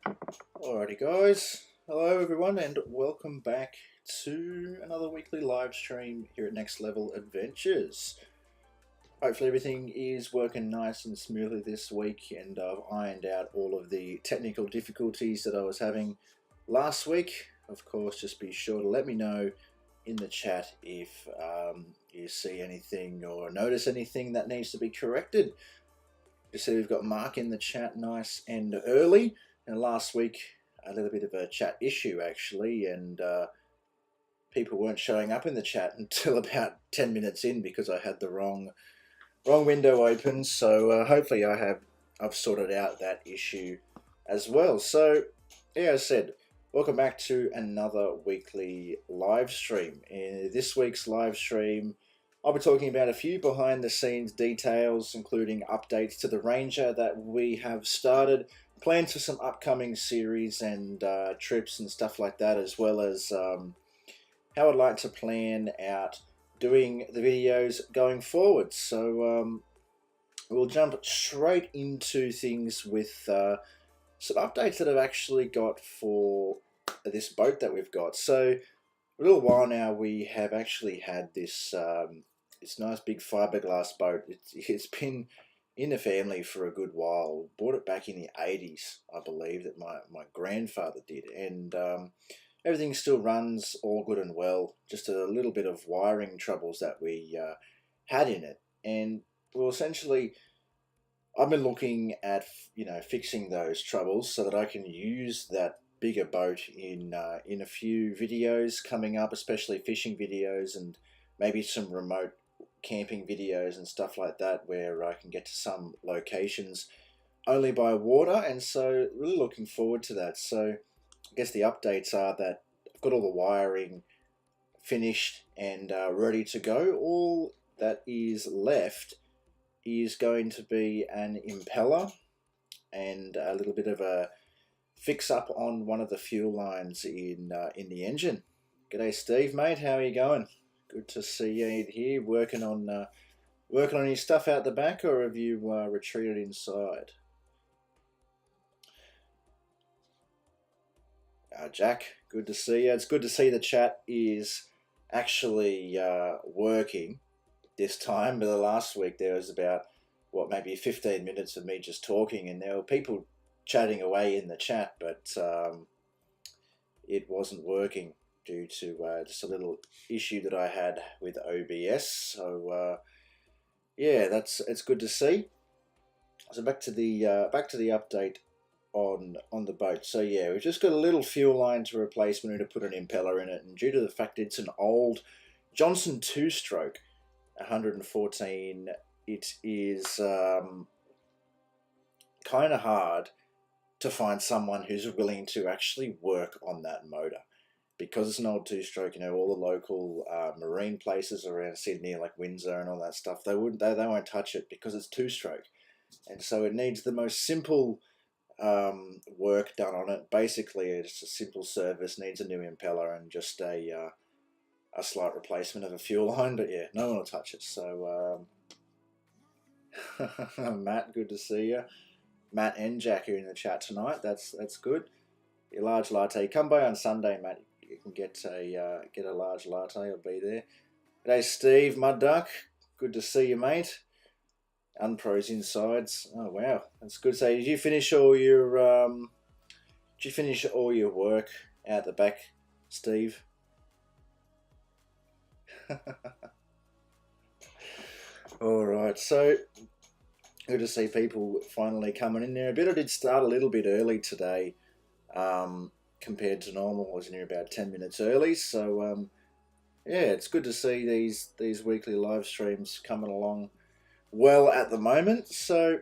Alrighty, guys. Hello, everyone, and welcome back to another weekly live stream here at Next Level Adventures. Hopefully, everything is working nice and smoothly this week, and I've ironed out all of the technical difficulties that I was having last week. Of course, just be sure to let me know in the chat if you see anything or notice anything that needs to be corrected. You see, we've got Mark in the chat nice and early. And last week, a little bit of a chat issue actually, and people weren't showing up in the chat until about 10 minutes in because I had the wrong window open. So hopefully, I've sorted out that issue as well. So yeah, as I said, welcome back to another weekly live stream. In this week's live stream, I'll be talking about a few behind the scenes details, including updates to the Ranger that we have started, plans for some upcoming series and trips and stuff like that, as well as how I'd like to plan out doing the videos going forward. So we'll jump straight into things with some updates that I've actually got for this boat that we've got. So a little while now, we have actually had this nice big fiberglass boat. It's been in the family for a good while. Bought it back in the 80s, I believe, that my grandfather did. And everything still runs all good and well. Just a little bit of wiring troubles that we had in it. And well, essentially, I've been looking at fixing those troubles so that I can use that bigger boat in a few videos coming up, especially fishing videos and maybe some remote camping videos and stuff like that, where I can get to some locations only by water. And so really looking forward to that. So I guess the updates are that I've got all the wiring finished and ready to go. All that is left is going to be an impeller and a little bit of a fix up on one of the fuel lines in the engine. G'day, Steve, mate. How are you going? Good to see you here, working on your stuff out the back, or have you retreated inside? Jack, good to see you. It's good to see the chat is actually working this time. But the last week there was about maybe 15 minutes of me just talking, and there were people chatting away in the chat, but it wasn't working due to just a little issue that I had with OBS. So yeah, it's good to see. So back to the update on the boat. So yeah, we've just got a little fuel line to replace. We need to put an impeller in it, and due to the fact it's an old Johnson two-stroke 114, it is kind of hard to find someone who's willing to actually work on that motor, because it's an old two-stroke. All the local marine places around Sydney, like Windsor and all that stuff, they won't touch it because it's two-stroke, and so it needs the most simple work done on it. Basically, it's a simple service, needs a new impeller and just a slight replacement of a fuel line. But yeah, no one will touch it. So Matt, good to see you. Matt and Jack are in the chat tonight. That's good. Your large latte. Come by on Sunday, Matt. You can get a large latte. I'll be there. G'day, Steve Mud Duck. Good to see you, mate. Unpros insides. Oh wow, that's good. So did you finish all your work out the back, Steve? All right. So good to see people finally coming in there. I did start a little bit early today, compared to normal. I was in here about 10 minutes early. So yeah, it's good to see these weekly live streams coming along well at the moment. So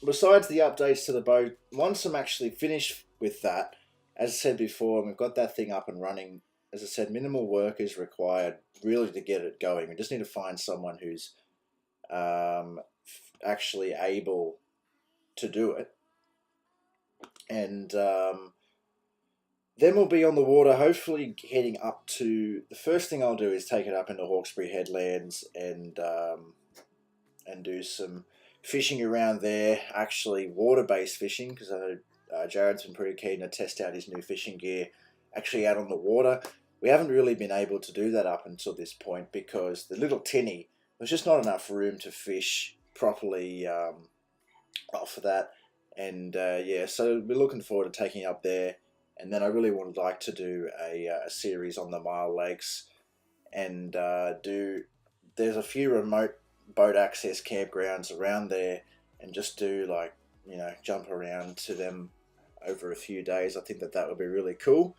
besides the updates to the boat, once I'm actually finished with that, as I said before, and we've got that thing up and running, as I said, minimal work is required really to get it going. We just need to find someone who's actually able to do it, and then we'll be on the water, hopefully heading up to, the first thing I'll do is take it up into Hawkesbury Headlands and do some fishing around there, actually water-based fishing, because I know Jared's been pretty keen to test out his new fishing gear actually out on the water. We haven't really been able to do that up until this point because the little tinny, there's just not enough room to fish properly off of that. And yeah, so we're looking forward to taking up there. And then I really would like to do a series on the Mile Lakes and there's a few remote boat access campgrounds around there and just do like, jump around to them over a few days. I think that would be really cool.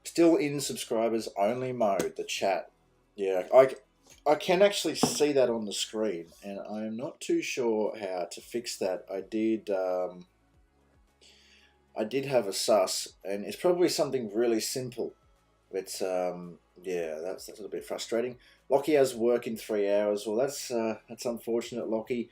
Still in subscribers only mode, the chat. Yeah, I can actually see that on the screen, and I'm not too sure how to fix that. I did have a sus, and it's probably something really simple. It's yeah, that's a little bit frustrating. Lockie has work in 3 hours. Well, that's unfortunate, Lockie.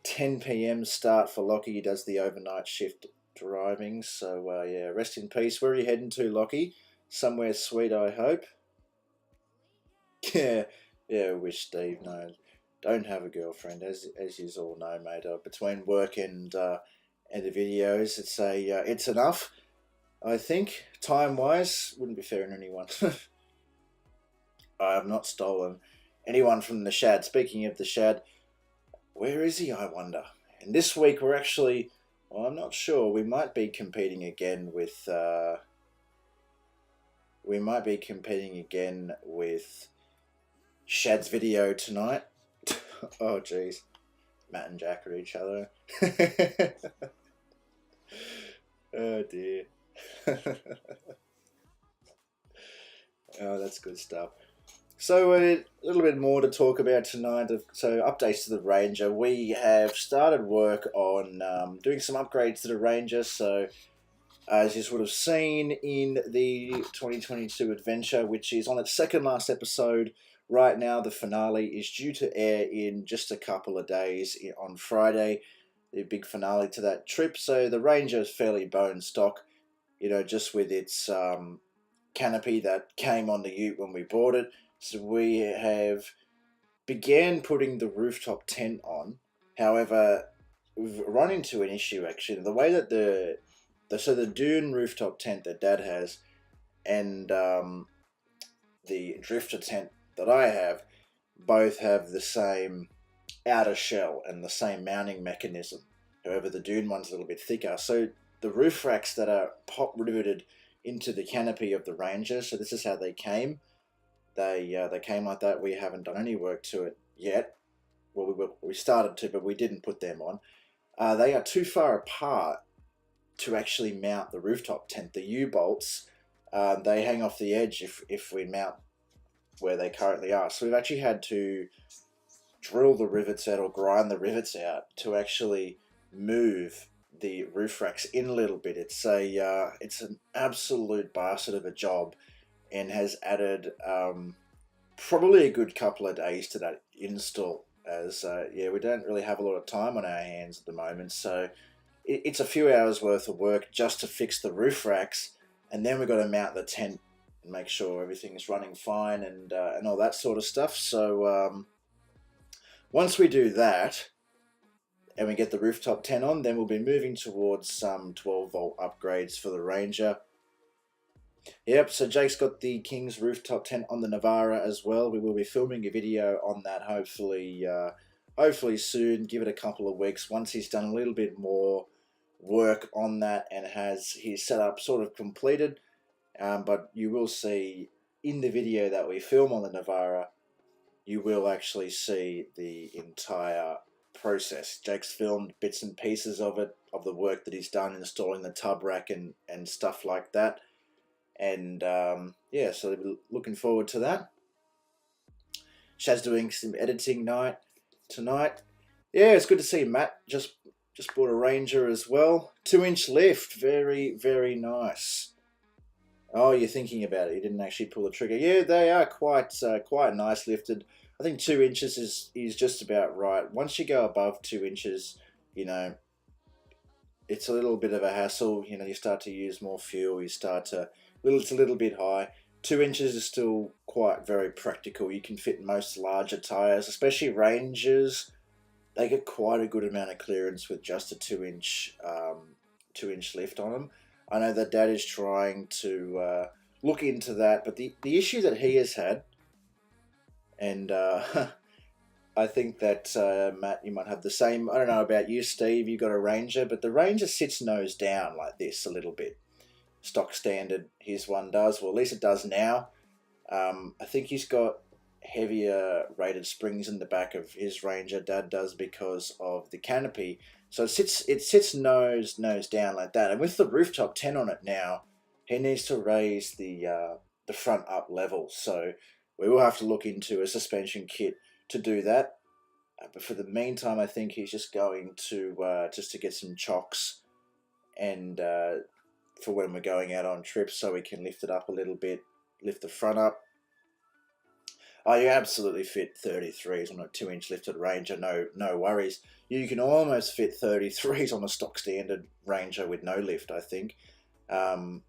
10 p.m. start for Lockie. He does the overnight shift driving. So yeah, rest in peace. Where are you heading to, Lockie? Somewhere sweet, I hope. Yeah, wish Steve. No, don't have a girlfriend, as you all know, mate. Between work and the videos, it's enough. I think time-wise, wouldn't be fair on anyone. I have not stolen anyone from the Shad. Speaking of the Shad, where is he, I wonder? And this week we're actually, well, I'm not sure. We might be competing again with. Shad's video tonight. Oh, jeez. Matt and Jack are each other. Oh, dear. Oh, that's good stuff. So a little bit more to talk about tonight. So updates to the Ranger. We have started work on doing some upgrades to the Ranger. So as you would have seen in the 2022 adventure, which is on its second last episode right now, the finale is due to air in just a couple of days on Friday, the big finale to that trip. So the Ranger is fairly bone stock, just with its canopy that came on the ute when we bought it. So we have began putting the rooftop tent on. However, we've run into an issue actually. The way that the Dune rooftop tent that Dad has and the Drifter tent that I have both have the same outer shell and the same mounting mechanism. However, the Dune one's a little bit thicker. So the roof racks that are pop riveted into the canopy of the Ranger, so this is how they came. They came like that. We haven't done any work to it yet. Well, we started to, but we didn't put them on. They are too far apart to actually mount the rooftop tent. The U-bolts, they hang off the edge if we mount where they currently are. So we've actually had to drill the rivets out or grind the rivets out to actually move the roof racks in a little bit. It's an absolute bastard of a job and has added probably a good couple of days to that install, as yeah, we don't really have a lot of time on our hands at the moment. So it's a few hours worth of work just to fix the roof racks, and then we've got to mount the tent and make sure everything is running fine and all that sort of stuff. So once we do that and we get the rooftop tent on, then we'll be moving towards some 12-volt upgrades for the Ranger. Yep, so Jake's got the King's rooftop tent on the Navara as well. We will be filming a video on that hopefully soon. Give it a couple of weeks once he's done a little bit more work on that and has his setup sort of completed. But you will see in the video that we film on the Navara, you will actually see the entire process. Jake's filmed bits and pieces of it, of the work that he's done installing the tub rack and stuff like that. And yeah, so we're looking forward to that. Shad's doing some editing tonight. Yeah, it's good to see Matt just bought a Ranger as well. 2-inch lift, very, very nice. Oh, you're thinking about it. You didn't actually pull the trigger. Yeah, they are quite nice lifted. I think 2 inches is just about right. Once you go above 2 inches, it's a little bit of a hassle. You start to use more fuel. It's a little bit high. 2 inches is still quite very practical. You can fit most larger tires, especially Rangers. they get quite a good amount of clearance with just a 2-inch lift on them. I know that Dad is trying to look into that, but the issue that he has had, and I think that Matt, you might have the same. I don't know about you, Steve. You got a Ranger, but the Ranger sits nose down like this a little bit. Stock standard, his one does. Well, at least it does now. I think he's got heavier rated springs in the back of his Ranger. Dad does because of the canopy. So it sits nose down like that. And with the rooftop 10 on it now, he needs to raise the front up level. So we will have to look into a suspension kit to do that. But for the meantime, I think he's just going to get some chocks and for when we're going out on trips, so we can lift it up a little bit, lift the front up. Oh, you absolutely fit 33s on a 2-inch lifted Ranger, no worries. You can almost fit 33s on a stock standard Ranger with no lift, I think. I've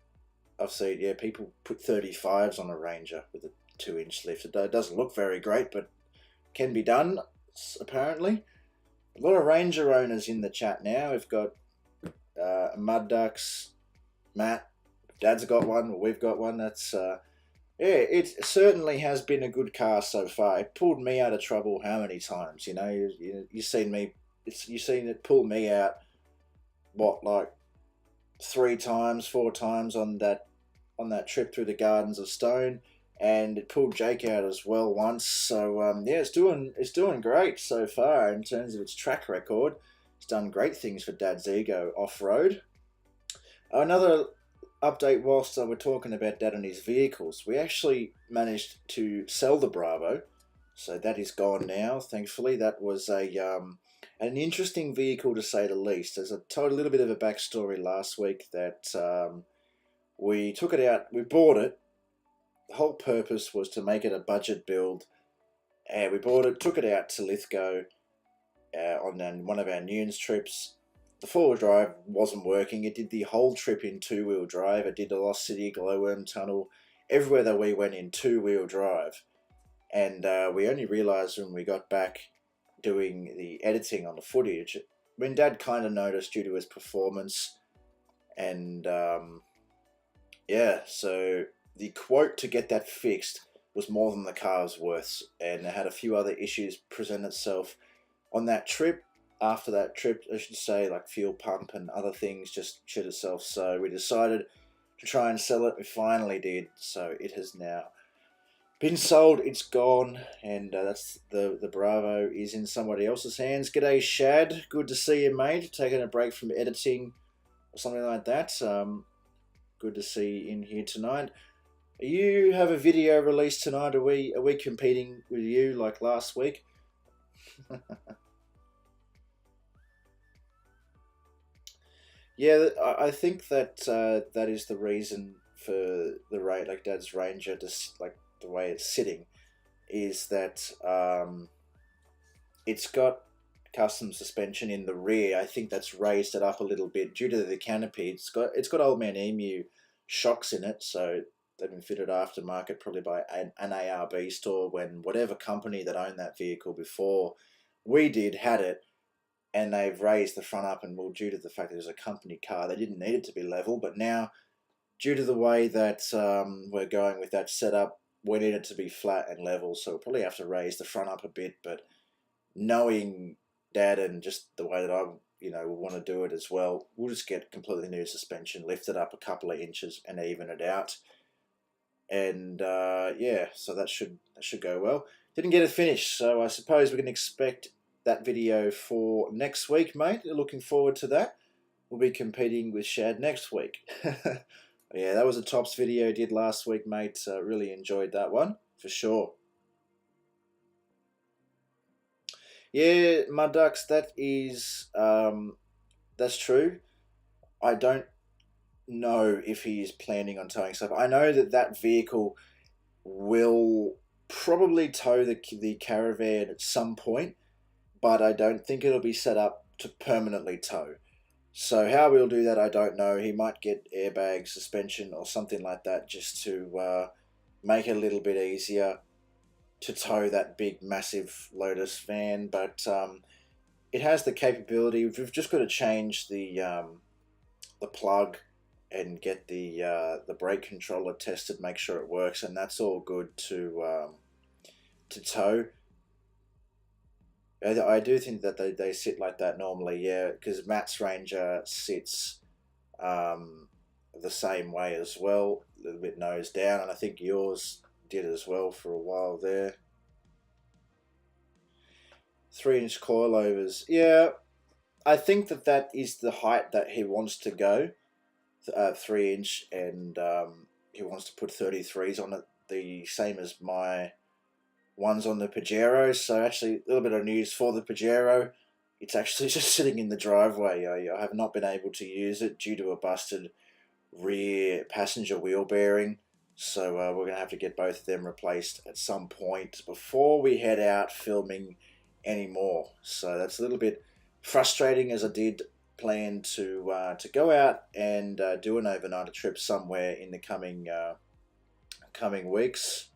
seen, people put 35s on a Ranger with a 2-inch lift. It doesn't look very great, but can be done, apparently. A lot of Ranger owners in the chat now. We've got Mud Ducks, Matt, Dad's got one, we've got one. That's it certainly has been a good car so far. It pulled me out of trouble how many times? You've seen me. You've seen it pull me out. What, like 3 times, 4 times on that trip through the Gardens of Stone, and it pulled Jake out as well once. So it's doing great so far in terms of its track record. It's done great things for Dad's ego off road. Another update whilst we're talking about Dad and his vehicles. We actually managed to sell the Bravo, so that is gone now, thankfully. That was an interesting vehicle to say the least. As I told a little bit of a backstory last week, that we took it out, we bought it. The whole purpose was to make it a budget build, and we bought it, took it out to Lithgow on one of our Nunes trips. The 4-wheel drive wasn't working. It did the whole trip in 2-wheel drive. It did the Lost City, Glowworm Tunnel, everywhere that we went in 2-wheel drive. And we only realised when we got back doing the editing on the footage, when Dad kind of noticed due to his performance. And so the quote to get that fixed was more than the car was worth. And it had a few other issues present itself on that trip. After that trip, I should say, like fuel pump and other things just shit itself. So we decided to try and sell it. We finally did. So it has now been sold. It's gone, and that's the Bravo is in somebody else's hands. G'day, Shad. Good to see you, mate. Taking a break from editing or something like that. Good to see you in here tonight. You have a video released tonight. Are we competing with you like last week? Yeah, I think that that is the reason for the like Dad's Ranger, just like the way it's sitting, is that it's got custom suspension in the rear. I think that's raised it up a little bit due to the canopy. It's got Old Man Emu shocks in it, so they've been fitted aftermarket probably by an ARB store when whatever company that owned that vehicle before we did had it. And they've raised the front up, and well, due to the fact that it was a company car, they didn't need it to be level. But now, due to the way that we're going with that setup, we need it to be flat and level. So we'll probably have to raise the front up a bit. But knowing Dad and just the way that I, want to do it as well, we'll just get completely new suspension, lift it up a couple of inches, and even it out. And so that should go well. Didn't get it finished, so I suppose we can expect that video for next week, mate. Looking forward to that. We'll be competing with Shad next week. Yeah, that was a tops video I did last week, mate. Really enjoyed that one, for sure. Yeah, Mud Ducks, that is, that's true. I don't know if he is planning on towing stuff. I know that vehicle will probably tow the caravan at some point, but I don't think it'll be set up to permanently tow. So how we'll do that, I don't know. He might get airbag suspension or something like that just to make it a little bit easier to tow that big, massive Lotus van. But it has the capability. We've just got to change the plug and get the brake controller tested, make sure it works, and that's all good to tow. I do think that they sit like that normally, yeah, because Matt's Ranger sits the same way as well, a little bit nose down, and I think yours did as well for a while there. 3-inch coilovers, yeah, I think that is the height that he wants to go, 3-inch, and he wants to put 33s on it, the same as my ones on the Pajero. So actually, a little bit of news for the Pajero. It's actually just sitting in the driveway. I have not been able to use it due to a busted rear passenger wheel bearing. So we're going to have to get both of them replaced at some point before we head out filming anymore. So that's a little bit frustrating, as I did plan to go out and do an overnight trip somewhere in the coming weeks.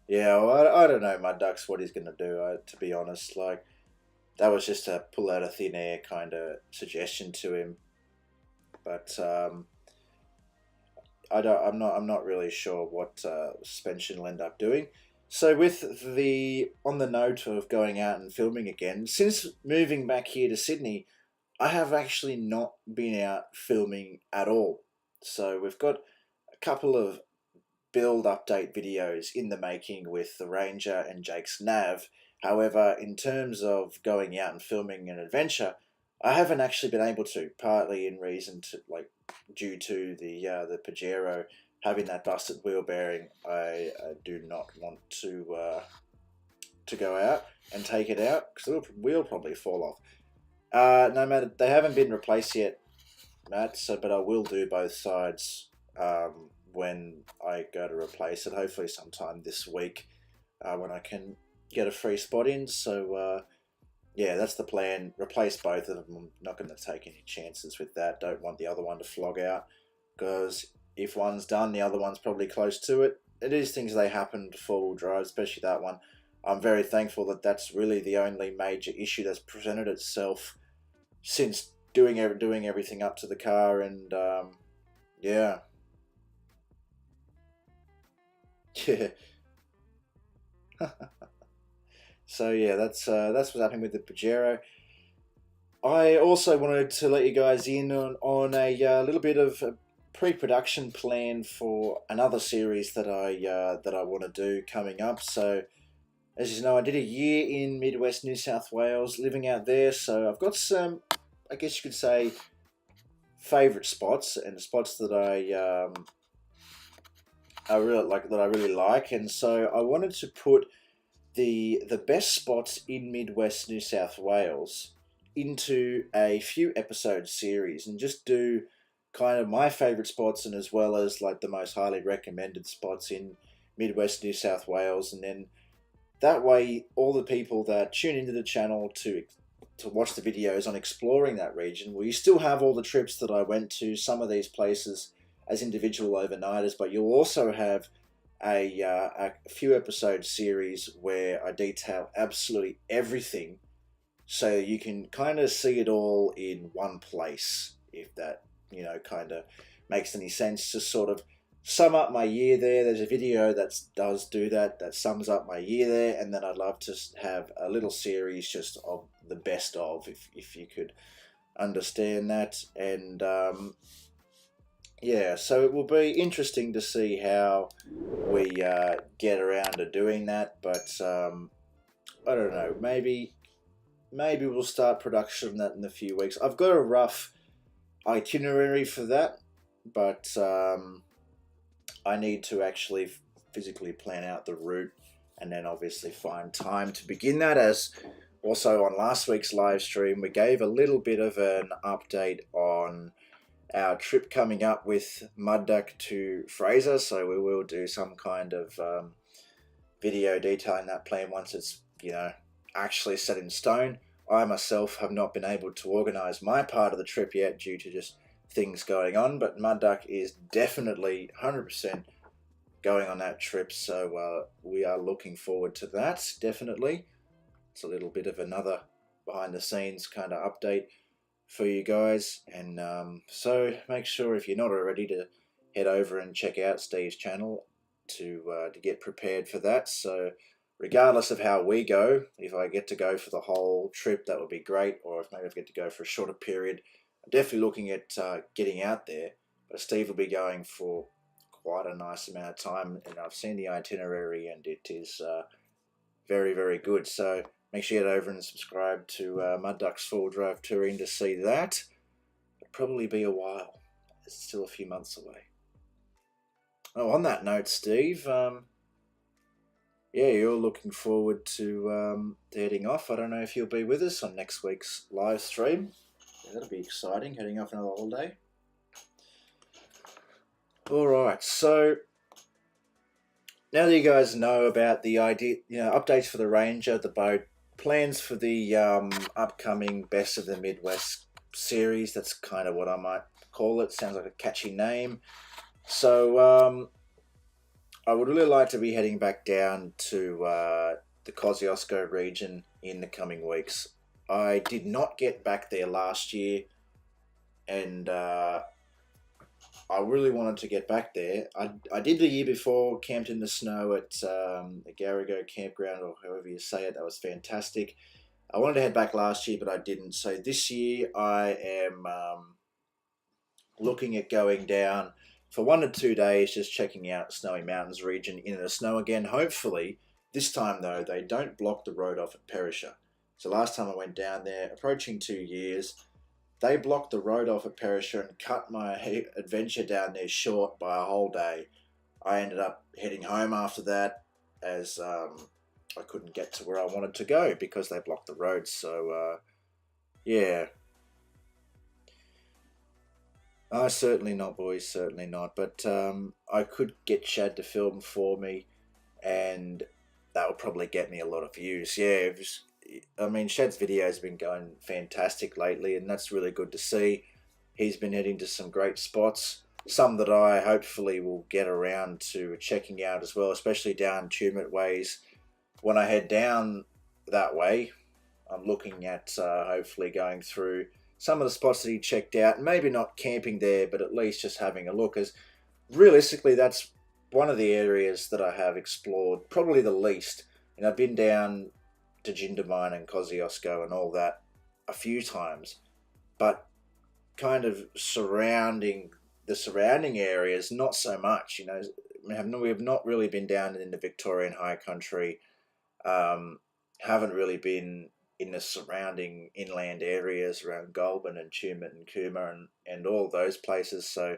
Yeah, well, I don't know, Mud Ducks, what he's going to do, to be honest. Like, that was just a pull out of thin air kind of suggestion to him. But I'm not really sure what suspension will end up doing. So with on the note of going out and filming again, since moving back here to Sydney, I have actually not been out filming at all. So we've got a couple of build update videos in the making with the Ranger and Jake's Nav. However, in terms of going out and filming an adventure, I haven't actually been able to, partly in reason to, like, due to the Pajero having that busted wheel bearing. I do not want to go out and take it out because the wheel probably fall off. No matter, they haven't been replaced yet, Matt. So, but I will do both sides when I go to replace it. Hopefully, sometime this week when I can get a free spot in. So. Yeah, that's the plan. Replace both of them. I'm not going to take any chances with that. Don't want the other one to flog out, because if one's done, the other one's probably close to it. It is things they happen to four-wheel drive, especially that one. I'm very thankful that that's really the only major issue that's presented itself since doing everything up to the car, and yeah. Yeah. So yeah, that's what's happening with the Pajero. I also wanted to let you guys in on a little bit of a pre-production plan for another series that I want to do coming up. So, as you know, I did a year in Midwest New South Wales, living out there. So I've got some, I guess you could say, favourite spots and spots that I really like, and so I wanted to put the best spots in Midwest New South Wales into a few episode series and just do kind of my favourite spots, and as well as like the most highly recommended spots in Midwest New South Wales. And then that way all the people that tune into the channel to watch the videos on exploring that region, well, you still have all the trips that I went to, some of these places as individual overnighters, but you'll also have a few episode series where I detail absolutely everything, so you can kind of see it all in one place, if that, kind of makes any sense. To sort of sum up my year there, there's a video that does do that sums up my year there, and then I'd love to have a little series just of the best of, if you could understand that. And yeah, so it will be interesting to see how we get around to doing that, but I don't know, maybe we'll start production on that in a few weeks. I've got a rough itinerary for that, but I need to actually physically plan out the route and then obviously find time to begin that. As also on last week's live stream, we gave a little bit of an update on our trip coming up with Mud Duck to Fraser, so we will do some kind of video detailing that plan once it's actually set in stone. I myself have not been able to organise my part of the trip yet due to just things going on, but Mud Duck is definitely 100% going on that trip. So we are looking forward to that, definitely. It's a little bit of another behind the scenes kind of update for you guys. And so make sure, if you're not already, to head over and check out Steve's channel to get prepared for that. So regardless of how we go, if I get to go for the whole trip, that would be great. Or if maybe I get to go for a shorter period, I'm definitely looking at getting out there. But Steve will be going for quite a nice amount of time, and I've seen the itinerary, and it is very, very good. So make sure you head over and subscribe to Mud Ducks Full Drive Touring to see that. It'll probably be a while. It's still a few months away. Oh, on that note, Steve, yeah, you're looking forward to heading off. I don't know if you'll be with us on next week's live stream. Yeah, that'll be exciting, heading off another holiday. Alright, so now that you guys know about the idea, updates for the Ranger, the boat, plans for the upcoming Best of the Midwest series, that's kind of what I might call it. Sounds like a catchy name. So I would really like to be heading back down to the Kosciuszko region in the coming weeks. I did not get back there last year, and I really wanted to get back there. I did the year before, camped in the snow at the Garigo campground, or however you say it. That was fantastic. I wanted to head back last year, but I didn't. So this year I am looking at going down for 1 to 2 days, just checking out Snowy Mountains region in the snow again. Hopefully, this time though, they don't block the road off at Perisher. So last time I went down there, approaching 2 years, they blocked the road off at Perisher and cut my adventure down there short by a whole day. I ended up heading home after that, as I couldn't get to where I wanted to go because they blocked the road. So, yeah. Certainly not, boys, certainly not. But I could get Shad to film for me, and that would probably get me a lot of views. Yeah, I mean, Shad's videos have been going fantastic lately, and that's really good to see. He's been heading to some great spots, some that I hopefully will get around to checking out as well, especially down Tumut ways. When I head down that way, I'm looking at hopefully going through some of the spots that he checked out, maybe not camping there, but at least just having a look, as realistically that's one of the areas that I have explored probably the least. And I've been down to Jindabyne and Kosciuszko and all that a few times, but kind of the surrounding areas, not so much. We have not really been down in the Victorian High Country, haven't really been in the surrounding inland areas around Goulburn and Tumut and Cooma and all those places. So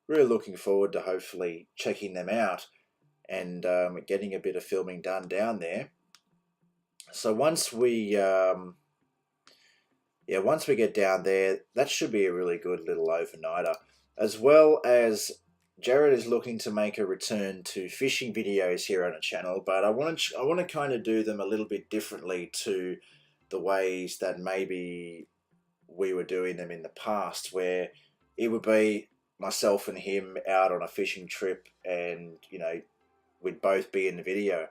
really looking forward to hopefully checking them out and getting a bit of filming done down there. So once we get down there, that should be a really good little overnighter. As well as Jared is looking to make a return to fishing videos here on the channel, but I want to kind of do them a little bit differently to the ways that maybe we were doing them in the past, where it would be myself and him out on a fishing trip, and we'd both be in the video.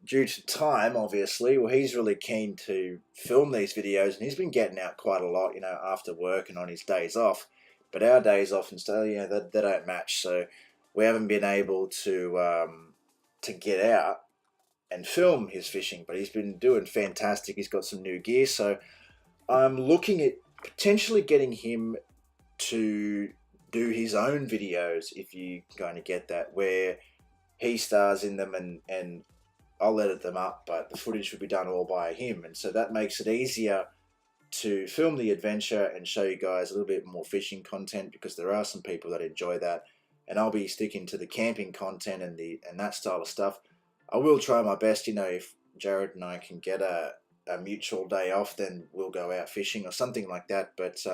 Due to time, obviously, well, he's really keen to film these videos, and he's been getting out quite a lot, after work and on his days off. But our days off and stuff, they don't match. So we haven't been able to get out and film his fishing. But he's been doing fantastic. He's got some new gear, so I'm looking at potentially getting him to do his own videos, if you're going to get that, where he stars in them and I'll edit them up, but the footage will be done all by him. And so that makes it easier to film the adventure and show you guys a little bit more fishing content, because there are some people that enjoy that. And I'll be sticking to the camping content and that style of stuff. I will try my best, if Jared and I can get a mutual day off, then we'll go out fishing or something like that. But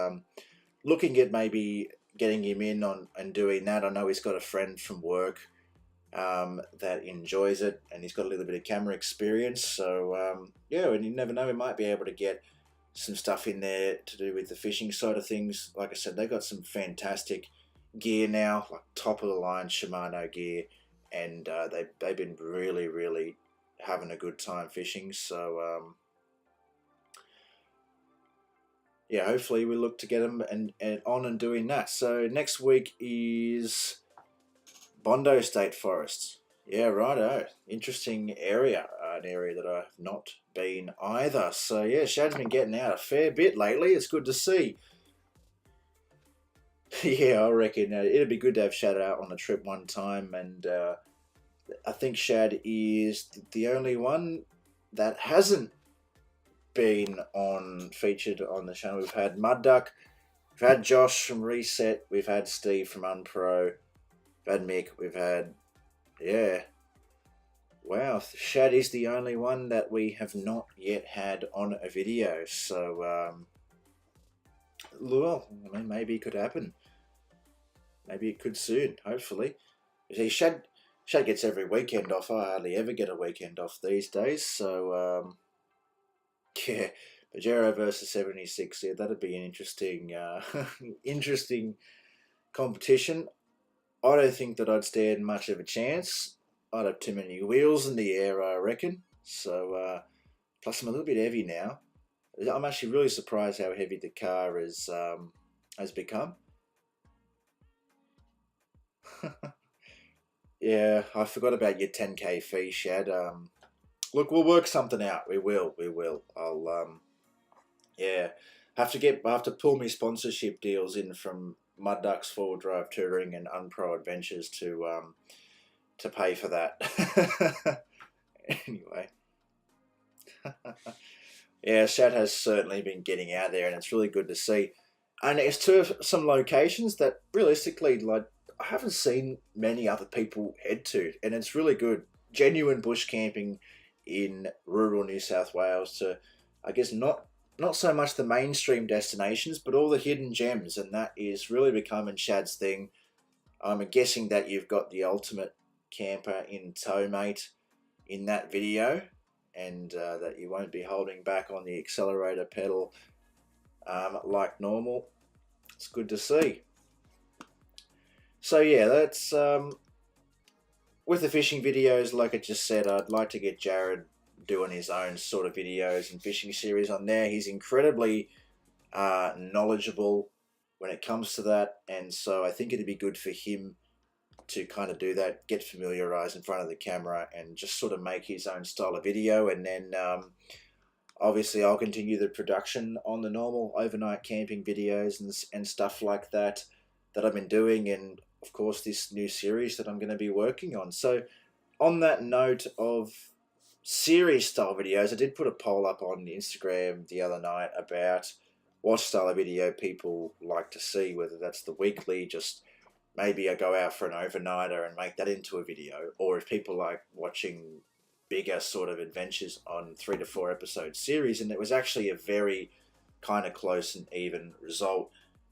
looking at maybe getting him in on and doing that. I know he's got a friend from work that enjoys it, and he's got a little bit of camera experience. So yeah, and you never know, we might be able to get some stuff in there to do with the fishing side of things. Like I said, they got some fantastic gear now, like top of the line Shimano gear, and they've been really having a good time fishing. So yeah, hopefully we look to get them and on and doing that. So next week is Bondo State Forest. Yeah, righto. Interesting area. An area that I have not been either. So yeah, Shad's been getting out a fair bit lately. It's good to see. Yeah, I reckon it'd be good to have Shad out on a trip one time, and I think Shad is the only one that hasn't been featured on the channel. We've had Mud Duck, we've had Josh from Reset, we've had Steve from Unpro, we've had Mick, we've had, yeah, wow, Shad is the only one that we have not yet had on a video. So well, I mean, maybe it could happen. Maybe it could soon, hopefully. You see, Shad gets every weekend off. I hardly ever get a weekend off these days. So yeah, Pajero versus 76. Yeah, that'd be an interesting, interesting competition. I don't think that I'd stand much of a chance. I'd have too many wheels in the air, I reckon. So plus I'm a little bit heavy now. I'm actually really surprised how heavy the car has become. Yeah, I forgot about your 10k fee, Shad. Look, we'll work something out. We will. I'll yeah, have to pull my sponsorship deals in from Mud Ducks Forward Drive Touring and Unpro Adventures to pay for that. Anyway, yeah, Shad has certainly been getting out there, and it's really good to see. And it's to some locations that realistically, like, I haven't seen many other people head to, and it's really good. Genuine bush camping in rural New South Wales to, I guess, not so much the mainstream destinations, but all the hidden gems, and that is really becoming Shad's thing. I'm guessing that you've got the ultimate camper in tow, mate, in that video, and that you won't be holding back on the accelerator pedal like normal. It's good to see. So yeah, that's with the fishing videos, like I just said, I'd like to get Jared doing his own sort of videos and fishing series on there. He's incredibly knowledgeable when it comes to that, and so I think it'd be good for him to kind of do that, get familiarized in front of the camera and just sort of make his own style of video. And then obviously I'll continue the production on the normal overnight camping videos and stuff like that I've been doing, and of course this new series that I'm going to be working on. So on that note of series style videos, I did put a poll up on Instagram the other night about what style of video people like to see, whether that's the weekly, just maybe I go out for an overnighter and make that into a video, or if people like watching bigger sort of adventures on 3 to 4 episode series. And it was actually a very kind of close and even result,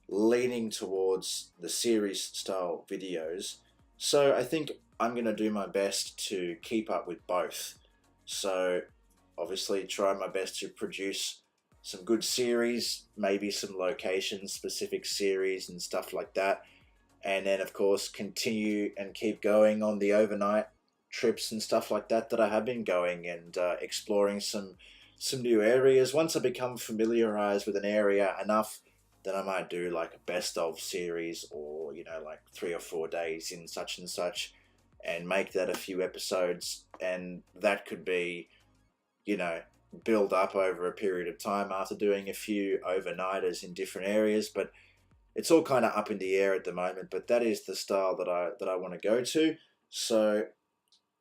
leaning towards the series style videos. So I think I'm going to do my best to keep up with both. So obviously try my best to produce some good series, maybe some location specific series and stuff like that. And then of course continue and keep going on the overnight trips and stuff like that I have been going, and exploring some new areas. Once I become familiarized with an area enough, then I might do like a best of series, or like 3 or 4 days in such and such, and make that a few episodes. And that could be build up over a period of time after doing a few overnighters in different areas. But it's all kind of up in the air at the moment, but that is the style that I want to go to. So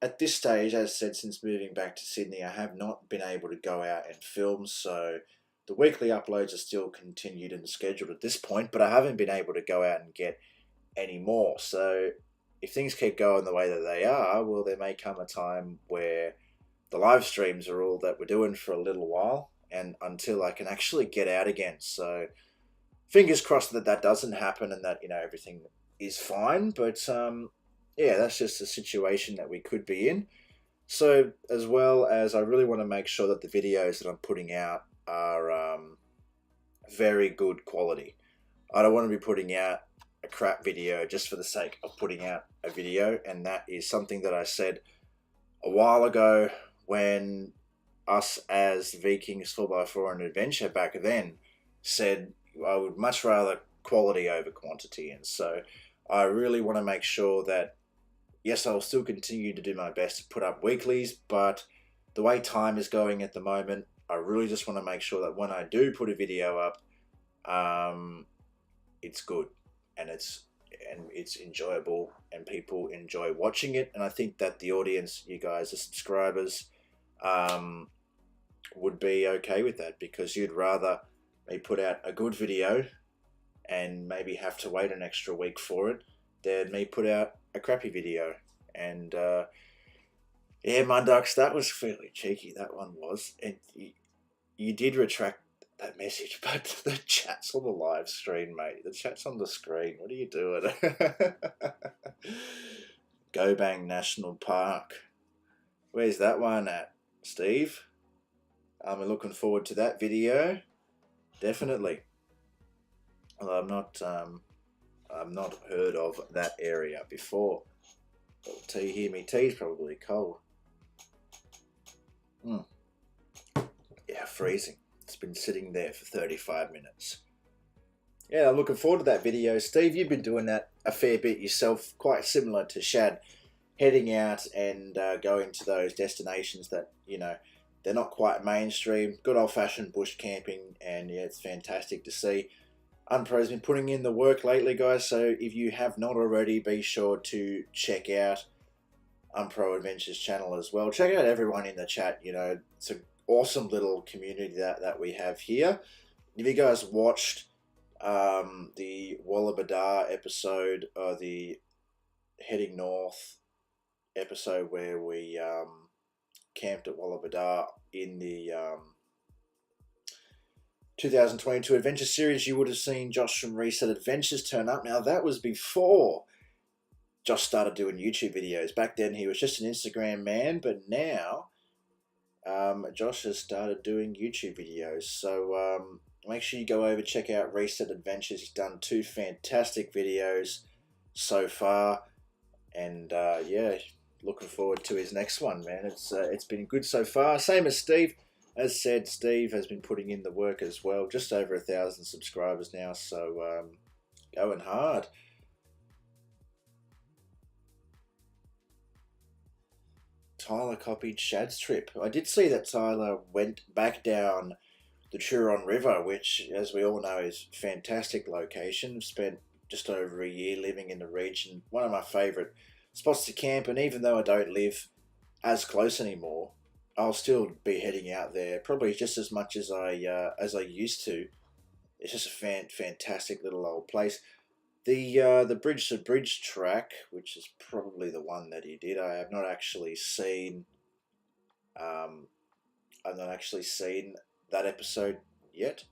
at this stage, as I said, since moving back to Sydney, I have not been able to go out and film. So the weekly uploads are still continued and scheduled at this point, but I haven't been able to go out and get any more. So if things keep going the way that they are, well, there may come a time where the live streams are all that we're doing for a little while, and until I can actually get out again. So fingers crossed that doesn't happen, and that everything is fine. But yeah, that's just a situation that we could be in. So as well as I really want to make sure that the videos that I'm putting out are very good quality. I don't want to be putting out a crap video just for the sake of putting out a video. And that is something that I said a while ago when us as Vikings 4x4 and Adventure back then said I would much rather quality over quantity. And so I really want to make sure that, yes, I'll still continue to do my best to put up weeklies, but the way time is going at the moment, I really just want to make sure that when I do put a video up, it's good and it's enjoyable and people enjoy watching it. And I think that the audience, you guys, the subscribers, would be okay with that, because you'd rather me put out a good video and maybe have to wait an extra week for it than me put out a crappy video. And yeah, Munducks, that was fairly cheeky, that one was. And you did retract that message, but the chat's on the live stream, mate. The chat's on the screen. What are you doing? Gobang National Park. Where's that one at, Steve? I'm looking forward to that video. Definitely. Although I've not heard of that area before. Oh, tea here, me tea's probably cold. Yeah, freezing. It's been sitting there for 35 minutes. Yeah, I'm looking forward to that video. Steve, you've been doing that a fair bit yourself, quite similar to Shad, heading out and going to those destinations that, you know, they're not quite mainstream. Good old-fashioned bush camping, and yeah, it's fantastic to see. Unpro's been putting in the work lately, guys, so if you have not already, be sure to check out Unpro Adventures channel as well. Check out everyone in the chat. You know, it's an awesome little community that we have here. If you guys watched the Wallabadar episode, or the Heading North episode where we camped at Wallabadar in the 2022 Adventure Series, you would have seen Josh from Reset Adventures turn up. Now, that was before Josh started doing YouTube videos. Back then, he was just an Instagram man, but now Josh has started doing YouTube videos. So make sure you go over, check out Reset Adventures. He's done 2 fantastic videos so far, and yeah, looking forward to his next one, man. It's been good so far. Same as Steve. As said, Steve has been putting in the work as well. Just over 1,000 subscribers now, so going hard. Tyler copied Shad's trip. I did see that Tyler went back down the Turon River, which, as we all know, is a fantastic location. Spent just over a year living in the region. One of my favourite spots to camp, and even though I don't live as close anymore, I'll still be heading out there probably just as much as I used to. It's just a fantastic little old place. The Bridge to Bridge track, which is probably the one that he did, I have not actually seen. I've not actually seen that episode yet,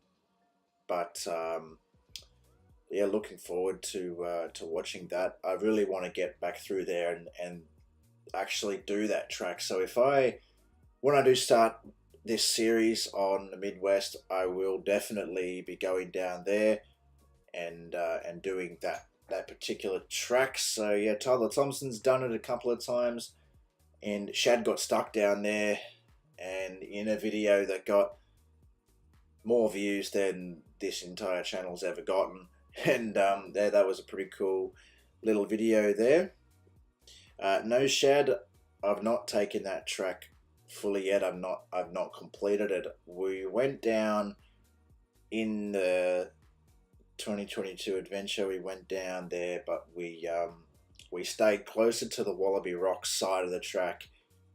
but yeah, looking forward to watching that. I really want to get back through there and actually do that track. So when I do start this series on the Midwest, I will definitely be going down there and doing that particular track. So yeah, Tyler Thompson's done it a couple of times, and Shad got stuck down there, and in a video that got more views than this entire channel's ever gotten. And that was a pretty cool little video there. No, Shad, I've not taken that track fully yet. I've not completed it. We went down in the 2022 adventure. We went down there, but we stayed closer to the Wallaby Rocks side of the track,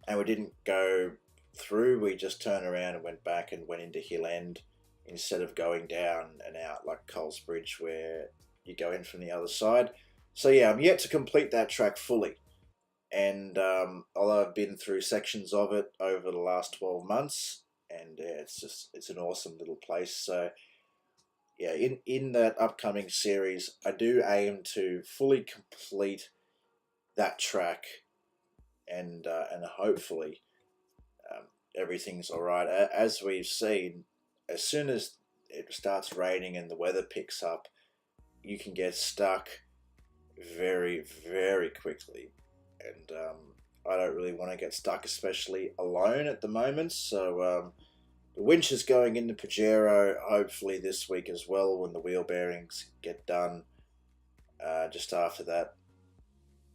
and we didn't go through. We just turned around and went back and went into Hill End instead of going down and out like Coles Bridge, where you go in from the other side. So yeah, I'm yet to complete that track fully. And although I've been through sections of it over the last 12 months, and yeah, it's an awesome little place. So yeah, in that upcoming series, I do aim to fully complete that track, and hopefully everything's all right. As we've seen, as soon as it starts raining and the weather picks up, you can get stuck very, very quickly. And I don't really want to get stuck, especially alone at the moment. So the winch is going into Pajero hopefully this week as well when the wheel bearings get done. Just after that,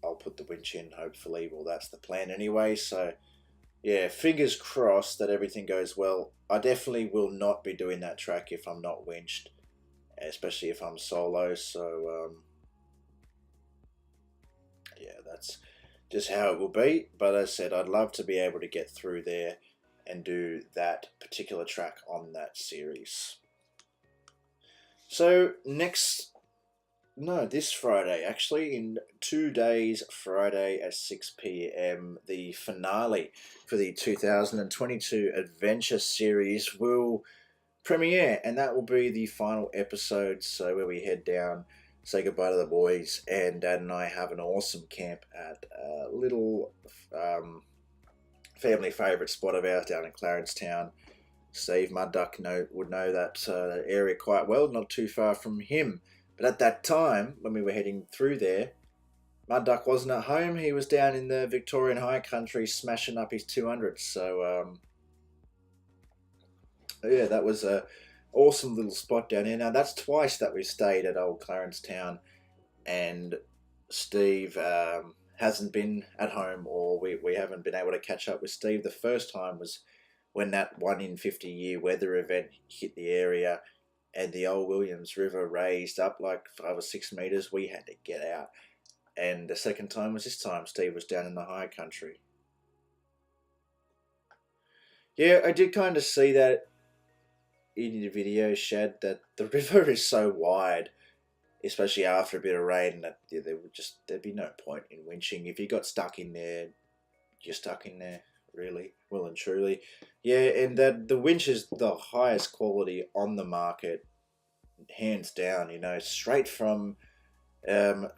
I'll put the winch in, hopefully. Well, that's the plan anyway. So, yeah, fingers crossed that everything goes well. I definitely will not be doing that track if I'm not winched, especially if I'm solo. So, yeah, that's just how it will be. But as I said, I'd love to be able to get through there and do that particular track on that series. So this Friday, actually, in 2 days, Friday at 6 p.m, the finale for the 2022 Adventure Series will premiere, and that will be the final episode. So, where we head down, say goodbye to the boys, and Dad and I have an awesome camp at a little family favourite spot of ours down in Clarence Town. Steve Mud Duck would know that area quite well, not too far from him. But at that time, when we were heading through there, Mud Duck wasn't at home. He was down in the Victorian High Country smashing up his 200s. So, yeah, that was a awesome little spot down here. Now, that's twice that we stayed at Old Clarence Town, and Steve hasn't been at home, or we haven't been able to catch up with Steve. The first time was when that 1 in 50 year weather event hit the area and the old Williams River raised up like 5 or 6 meters. We had to get out. And the second time was this time. Steve was down in the high country. Yeah, I did kind of see that in the video, Shad, that the river is so wide, especially after a bit of rain, that there'd be no point in winching. If you got stuck in there, you're stuck in there, really, well and truly. Yeah, and that the winch is the highest quality on the market, hands down. Straight from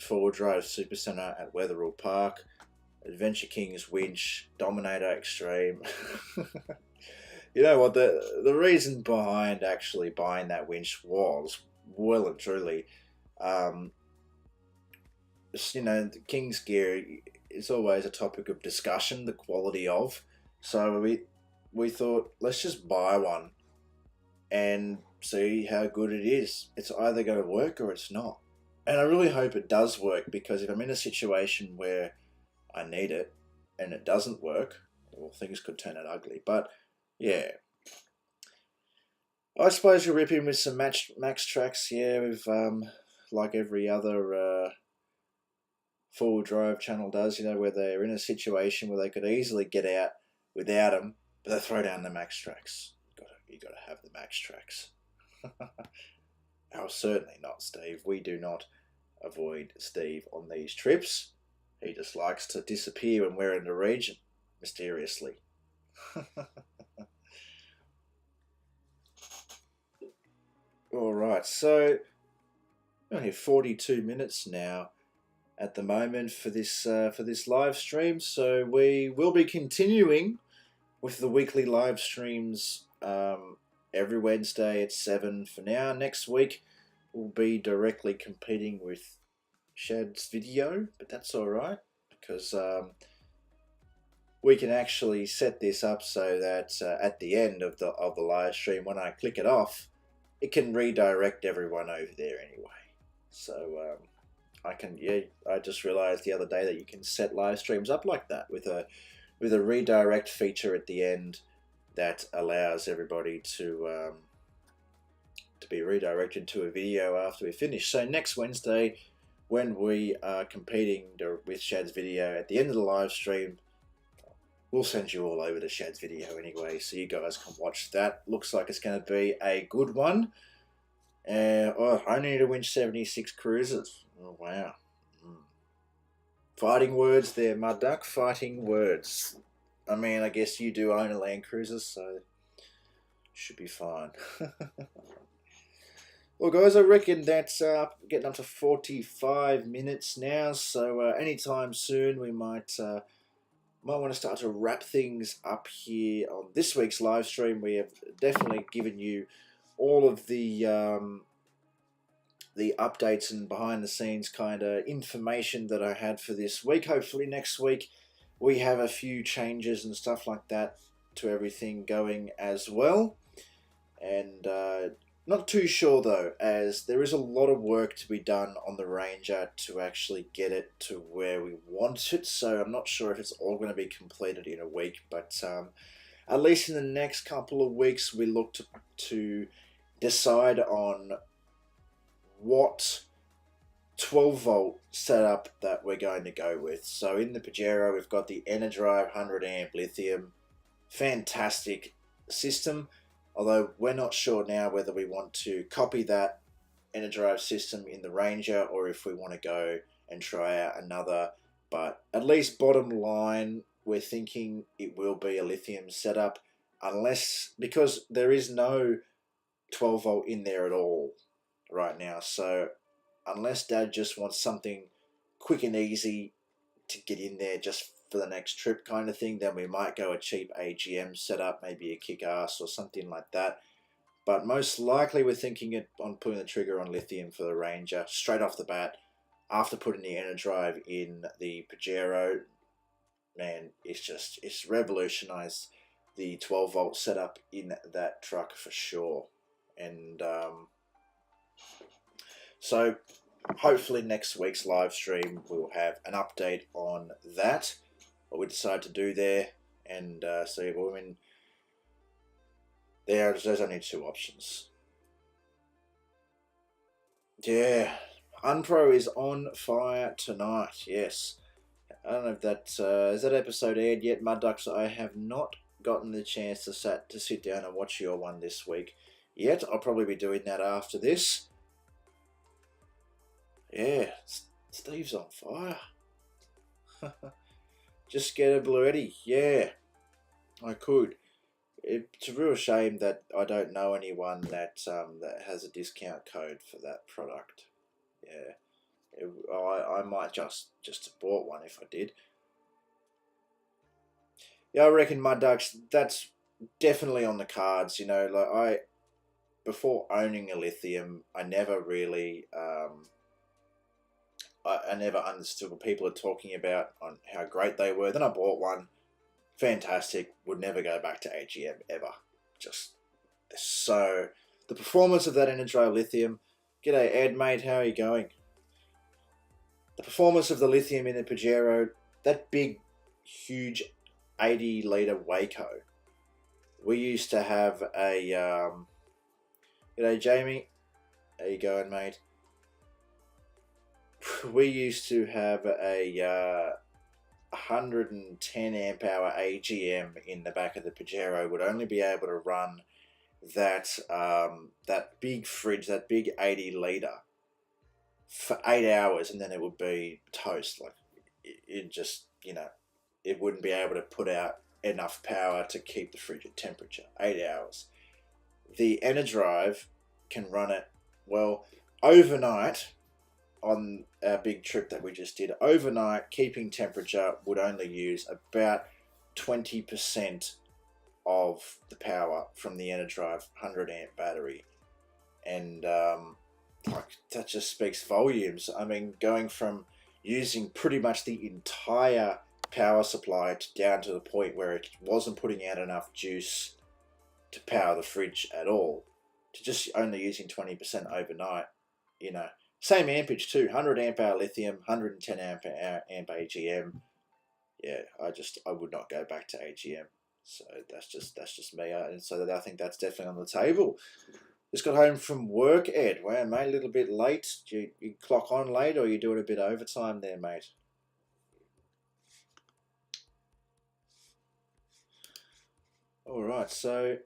Four Drive Super Centre at Wetherill Park, Adventure King's winch, Dominator Extreme. You know what, the reason behind actually buying that winch was, well and truly, the King's gear is always a topic of discussion, the quality of. So we thought, let's just buy one and see how good it is. It's either going to work or it's not. And I really hope it does work, because if I'm in a situation where I need it and it doesn't work, well, things could turn out ugly. But yeah, I suppose you'll rip in with some max tracks, yeah, with like every other four-wheel drive channel does, where they're in a situation where they could easily get out without them, but they throw down the max tracks. You got to have the max tracks. Oh, certainly not, Steve. We do not avoid Steve on these trips. He just likes to disappear when we're in the region, mysteriously. Alright, so only 42 minutes now at the moment for this live stream, so we will be continuing with the weekly live streams every Wednesday at 7 for now. Next week we'll be directly competing with Shad's video, but that's alright, because we can actually set this up so that at the end of the live stream, when I click it off, it can redirect everyone over there anyway. So I just realized the other day that you can set live streams up like that with a redirect feature at the end that allows everybody to be redirected to a video after we finish. So next Wednesday, when we are competing with Shad's video at the end of the live stream, we'll send you all over to Shad's video anyway, so you guys can watch that. Looks like it's going to be a good one. I need to winch 76 cruisers. Oh, wow. Fighting words there, Mud Duck. Fighting words. I mean, I guess you do own a Land Cruiser, so should be fine. Well, guys, I reckon that's getting up to 45 minutes now, so anytime soon we might want to start to wrap things up here on this week's live stream. We have definitely given you all of the the updates and behind the scenes kind of information that I had for this week. Hopefully next week we have a few changes and stuff like that to everything going as well. And not too sure though, as there is a lot of work to be done on the Ranger to actually get it to where we want it. So I'm not sure if it's all going to be completed in a week, but at least in the next couple of weeks we look to decide on what 12 volt setup that we're going to go with. So in the Pajero we've got the Enerdrive 100 amp lithium, fantastic system, although we're not sure now whether we want to copy that Enerdrive system in the Ranger or if we want to go and try out another. But at least bottom line, we're thinking it will be a lithium setup, unless, because there is no 12 volt in there at all right now. So unless Dad just wants something quick and easy to get in there just for the next trip kind of thing, then we might go a cheap AGM setup, maybe a Kick-Ass or something like that. But most likely we're thinking on putting the trigger on lithium for the Ranger straight off the bat after putting the Enerdrive in the Pajero. Man, it's revolutionized the 12 volt setup in that truck for sure. And so hopefully next week's live stream we'll have an update on that, what we decide to do there, and see. Well, I mean, there's only two options. Yeah, Unpro is on fire tonight. Yes, I don't know if that is that episode aired yet, Mud Ducks. I have not gotten the chance to sit down and watch your one this week yet. I'll probably be doing that after this. Yeah, Steve's on fire. Just get a Blue Eddy. Yeah, I could. It's a real shame that I don't know anyone that that has a discount code for that product. Yeah, I might just have bought one if I did. Yeah, I reckon Mud Ducks, that's definitely on the cards. You know, like before owning a lithium, I never really I never understood what people are talking about on how great they were. Then I bought one. Fantastic. Would never go back to AGM ever. Just so the performance of that Enerdrive lithium. G'day Ed, mate. How are you going? The performance of the lithium in the Pajero, that big, huge 80 litre Waco. We used to have a g'day Jamie. How you going, mate? We used to have a 110 amp hour AGM in the back of the Pajero. Would only be able to run that that big fridge, that big 80 litre, for 8 hours, and then it would be toast. Like it just, you know, it wouldn't be able to put out enough power to keep the fridge at temperature. 8 hours. The Enerdrive can run it, well, overnight. On our big trip that we just did, overnight, keeping temperature would only use about 20% of the power from the Enerdrive 100 amp battery. And like, that just speaks volumes. I mean, going from using pretty much the entire power supply down to the point where it wasn't putting out enough juice to power the fridge at all, to just only using 20% overnight, you know. Same ampage too, 100 amp hour lithium, 110 amp AGM. Yeah, I would not go back to AGM. So that's just me. And so I think that's definitely on the table. Just got home from work, Ed. Wow, mate, a little bit late. Do you clock on late, or you doing a bit of overtime there, mate? All right, so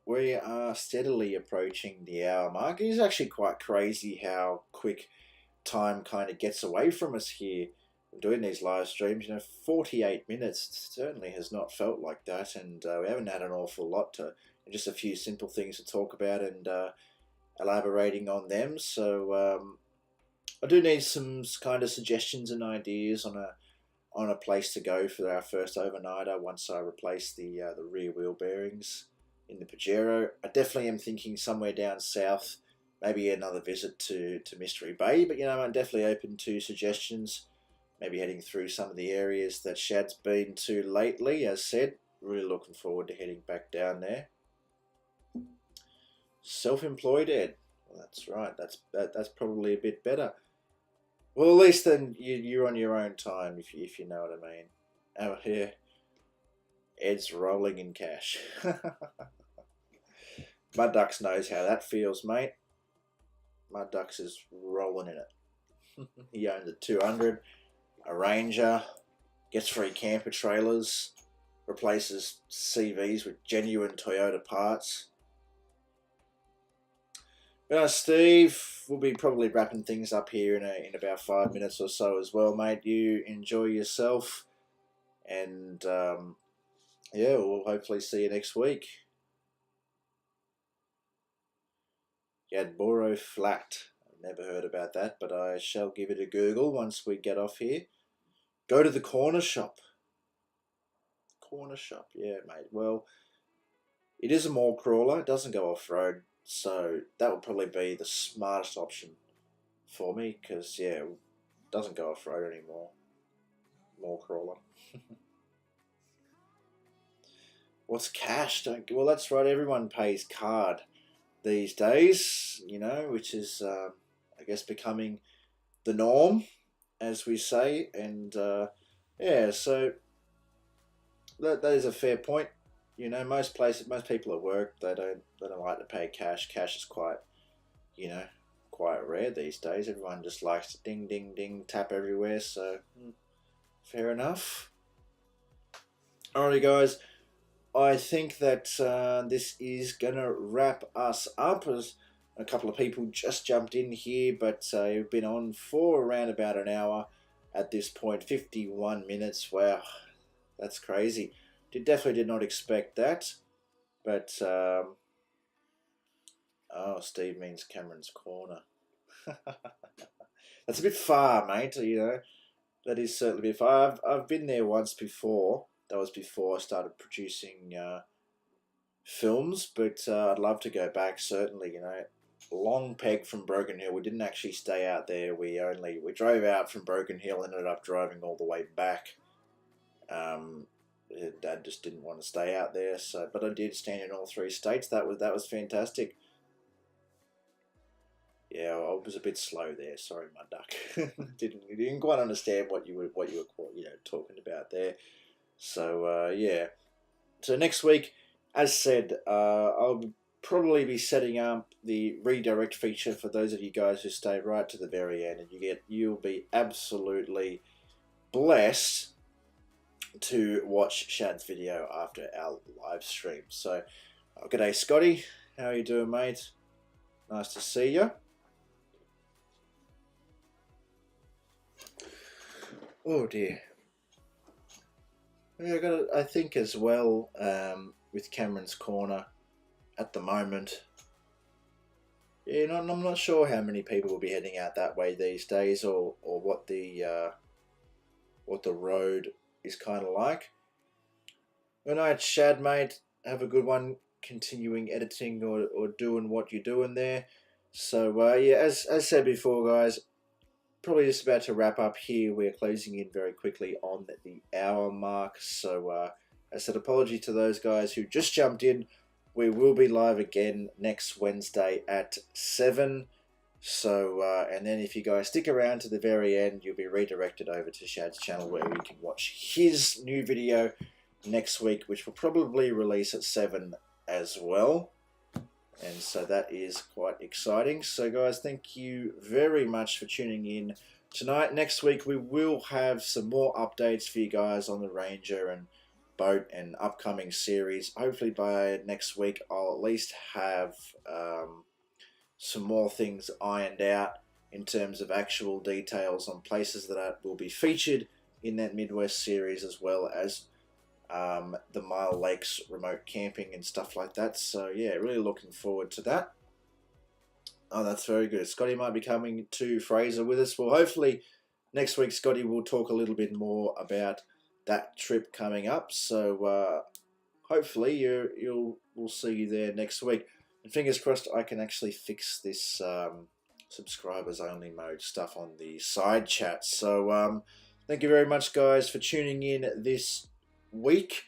we are steadily approaching the hour mark. It is actually quite crazy how quick time kind of gets away from us here doing these live streams. You know, 48 minutes certainly has not felt like that, and we haven't had an awful lot to, just a few simple things to talk about and elaborating on them. So I do need some kind of suggestions and ideas on a place to go for our first overnighter once I replace the rear wheel bearings in the Pajero. I definitely am thinking somewhere down south, maybe another visit to Mystery Bay, but I'm definitely open to suggestions, maybe heading through some of the areas that Shad's been to lately. As said, really looking forward to heading back down there. Self-employed Ed. Well, that's right, that's probably a bit better. Well, at least then you're on your own time, if you know what I mean. Out here, Ed's rolling in cash. Mud Ducks knows how that feels, mate. Mud Ducks is rolling in it. He owns a 200, a Ranger, gets free camper trailers, replaces CVs with genuine Toyota parts. But Steve, we'll be probably wrapping things up here in about 5 minutes or so as well, mate. You enjoy yourself, and yeah, we'll hopefully see you next week. Yadboro Flat. I've never heard about that, but I shall give it a Google once we get off here. Go to the corner shop. Corner shop, yeah, mate. Well, it is a mall crawler. It doesn't go off-road, so that would probably be the smartest option for me, because, yeah, it doesn't go off-road anymore. Mall crawler. What's cash? Well, that's right. Everyone pays card these days, which is, I guess, becoming the norm, as we say. And yeah, so that is a fair point. Most people at work, they don't like to pay cash. Cash is quite rare these days. Everyone just likes to ding ding ding tap everywhere. So fair enough. Alrighty, guys. I think that this is going to wrap us up, as a couple of people just jumped in here, but you've been on for around about an hour at this point, 51 minutes. Wow, that's crazy. Definitely did not expect that, but oh, Steve means Cameron's Corner. That's a bit far, mate, that is certainly a bit far. I've been there once before. That was before I started producing films, but I'd love to go back, certainly. Long peg from Broken Hill. We didn't actually stay out there. We drove out from Broken Hill, ended up driving all the way back. Dad just didn't want to stay out there, but I did stand in all 3 states. That was fantastic. Yeah, I was a bit slow there. Sorry, my duck. didn't quite understand what you were talking about there. So yeah. So next week, as said, I'll probably be setting up the redirect feature for those of you guys who stay right to the very end, and you'll be absolutely blessed to watch Shad's video after our live stream. So, g'day Scotty, how are you doing, mate? Nice to see you. Oh dear. Yeah, I think as well, with Cameron's Corner at the moment. Yeah, I'm not sure how many people will be heading out that way these days, or what the road is kind of like. Good night, Shad, mate. Have a good one, continuing editing or doing what you're doing there. So yeah, as said before, guys, probably just about to wrap up here. We're closing in very quickly on the hour mark. So I said apology to those guys who just jumped in. We will be live again next Wednesday at 7. So, and then if you guys stick around to the very end, you'll be redirected over to Shad's channel, where you can watch his new video next week, which will probably release at 7 as well. And so that is quite exciting. So guys, thank you very much for tuning in tonight. Next week we will have some more updates for you guys on the Ranger and boat and upcoming series. Hopefully by next week I'll at least have some more things ironed out in terms of actual details on places that will be featured in that Midwest series, as well as the Mile Lakes remote camping and stuff like that. So yeah, really looking forward to that. Oh, that's very good. Scotty might be coming to Fraser with us. Well, hopefully next week Scotty will talk a little bit more about that trip coming up. So hopefully we'll see you there next week. And fingers crossed I can actually fix this subscribers only mode stuff on the side chat. So thank you very much, guys, for tuning in this week.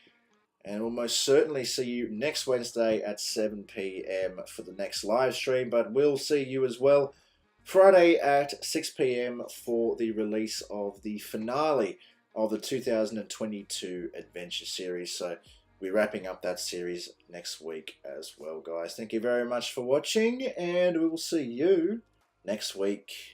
And we'll most certainly see you next Wednesday at 7 p.m. for the next live stream. But we'll see you as well Friday at 6 p.m. for the release of the finale of the 2022 Adventure Series. So we're wrapping up that series next week as well, guys. Thank you very much for watching, and we will see you next week.